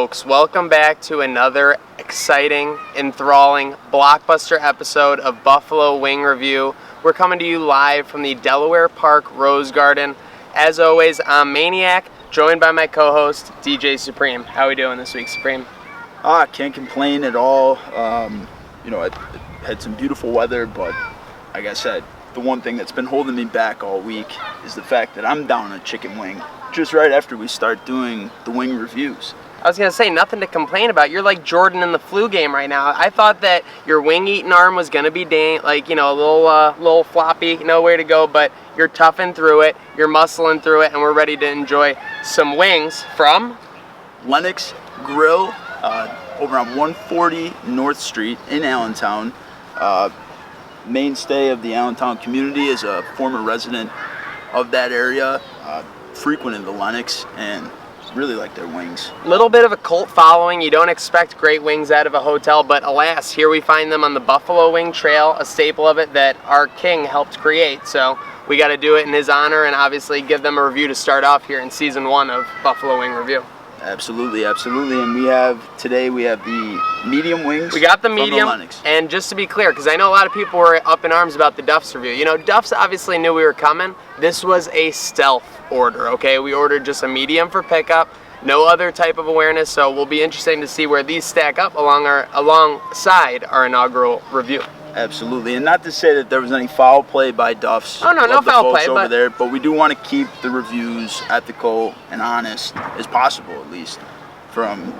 folks. Welcome back to another exciting, enthralling, blockbuster episode of Buffalo Wing Review. We're coming to you live from the Delaware Park Rose Garden. As always, I'm Maniac, joined by my co-host, DJ Supreme. How are we doing this week, Supreme? Can't complain at all. I had some beautiful weather, but like I said, the one thing that's been holding me back all week is the fact that I'm down a chicken wing just right after we start doing the wing reviews. I was going to say, nothing to complain about. You're like Jordan in the flu game right now. I thought that your wing-eating arm was going to be a little floppy, nowhere to go, but you're toughing through it, you're muscling through it, and we're ready to enjoy some wings from Lenox Grill over on 140 North Street in Allentown. Mainstay of the Allentown community, is a former resident of that area, frequented the Lenox, and really like their wings. Little bit of a cult following. You don't expect great wings out of a hotel, but alas, here we find them on the Buffalo Wing Trail, a staple of it that our king helped create. So we got to do it in his honor and obviously give them a review to start off here in season 1 of Buffalo Wing Review. Absolutely. And today we have the medium wings. We got the medium, from the Lenox. And just to be clear, because I know a lot of people were up in arms about the Duff's review. You know, Duff's obviously knew we were coming. This was a stealth order, okay? We ordered just a medium for pickup, no other type of awareness, so we'll be interesting to see where these stack up alongside our inaugural review. Absolutely, and not to say that there was any foul play by Duff's. Oh no, no foul play over there, but we do want to keep the reviews ethical and honest as possible, at least from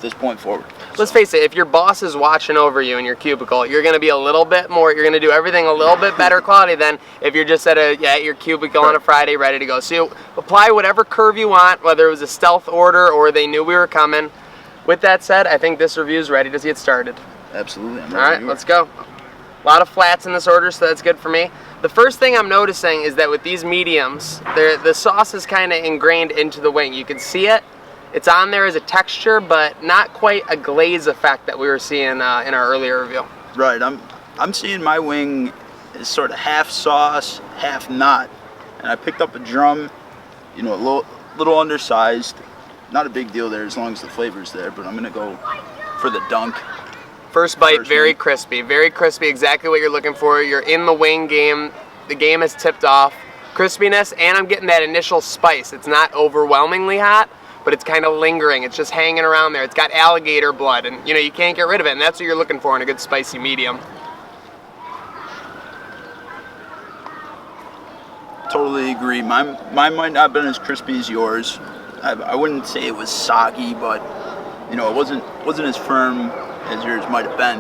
this point forward. Let's face it, if your boss is watching over you in your cubicle, you're going to be a little bit more. You're going to do everything a little bit better quality than if you're just at your cubicle on a Friday, ready to go. So you apply whatever curve you want, whether it was a stealth order or they knew we were coming. With that said, I think this review is ready to get started. Absolutely. All right, let's go. A lot of flats in this order, so that's good for me. The first thing I'm noticing is that with these mediums, the sauce is kind of ingrained into the wing. You can see it. It's on there as a texture, but not quite a glaze effect that we were seeing in our earlier review. Right. I'm seeing my wing is sort of half sauce, half not. And I picked up a drum, a little undersized. Not a big deal there as long as the flavor's there, but I'm going to go for the dunk. First bite, very crispy, exactly what you're looking for. You're in the wing game. The game has tipped off. Crispiness, and I'm getting that initial spice. It's not overwhelmingly hot, but it's kind of lingering. It's just hanging around there. It's got alligator blood, and you can't get rid of it, and that's what you're looking for in a good spicy medium. Totally agree. Mine might not have been as crispy as yours. I wouldn't say it was soggy, but it wasn't as firm as yours might have been.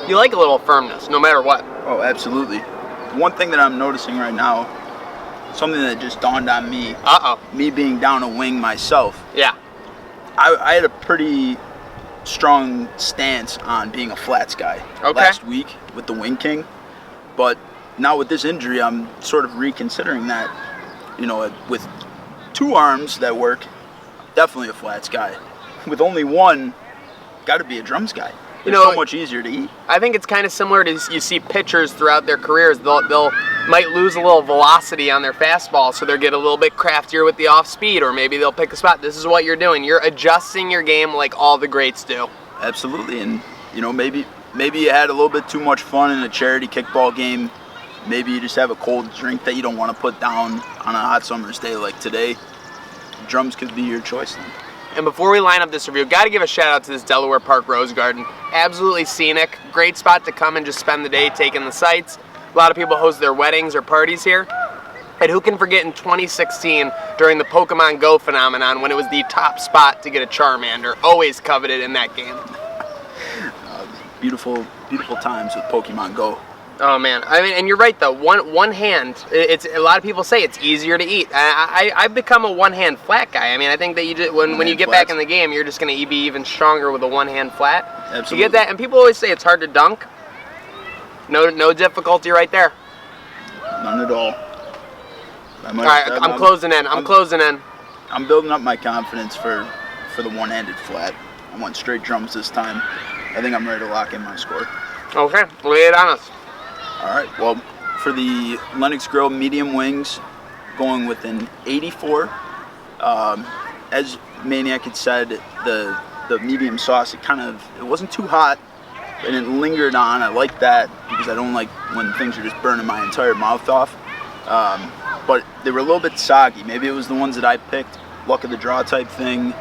You like a little firmness, no matter what. Oh, absolutely. One thing that I'm noticing right now, something that just dawned on me. Me being down a wing myself. Yeah. I had a pretty strong stance on being a flats guy last week with the Wing King, but now with this injury, I'm sort of reconsidering that. With 2 arms that work, definitely a flats guy. With only one, got to be a drums guy. It's so much easier to eat. I think it's kind of similar to you see pitchers throughout their careers. They'll might lose a little velocity on their fastball, so they'll get a little bit craftier with the off speed, or maybe they'll pick a spot. This is what you're doing. You're adjusting your game like all the greats do. Absolutely, and maybe you had a little bit too much fun in a charity kickball game. Maybe you just have a cold drink that you don't want to put down on a hot summer's day like today. Drums could be your choice then. And before we line up this review, got to give a shout out to this Delaware Park Rose Garden. Absolutely scenic, great spot to come and just spend the day taking the sights. A lot of people host their weddings or parties here. And who can forget in 2016 during the Pokemon Go phenomenon when it was the top spot to get a Charmander, always coveted in that game. Beautiful times with Pokemon Go. Oh man, I mean, and you're right though. One hand. It's a lot of people say it's easier to eat. I've become a one-hand flat guy. I mean, I think that when you get back in the game, you're just going to be even stronger with a one-hand flat. Absolutely. You get that, and people always say it's hard to dunk. No difficulty right there. None at all. All right, I'm closing in. I'm building up my confidence for the one-handed flat. I want straight drums this time. I think I'm ready to lock in my score. Okay, lay it on us. All right, well, for the Lenox Grill medium wings, going with an 84. As Maniac had said, the medium sauce, it wasn't too hot, and it lingered on. I like that because I don't like when things are just burning my entire mouth off. But they were a little bit soggy. Maybe it was the ones that I picked, luck of the draw type thing.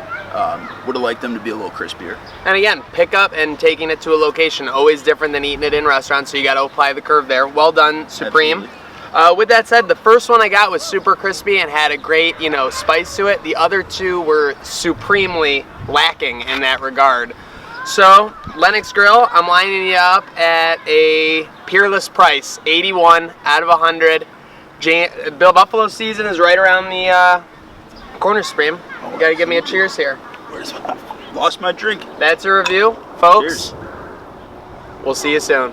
Would have liked them to be a little crispier. And again, pick up and taking it to a location, always different than eating it in restaurants, so you got to apply the curve there. Well done, Supreme. With that said, the first one I got was super crispy and had a great, spice to it. The other two were supremely lacking in that regard. So, Lenox Grill, I'm lining you up at a peerless price, 81 out of 100. Bill Buffalo season is right around the corner, Supreme. You gotta give me a cheers here. Lost my drink. That's a review, folks. Cheers. We'll see you soon.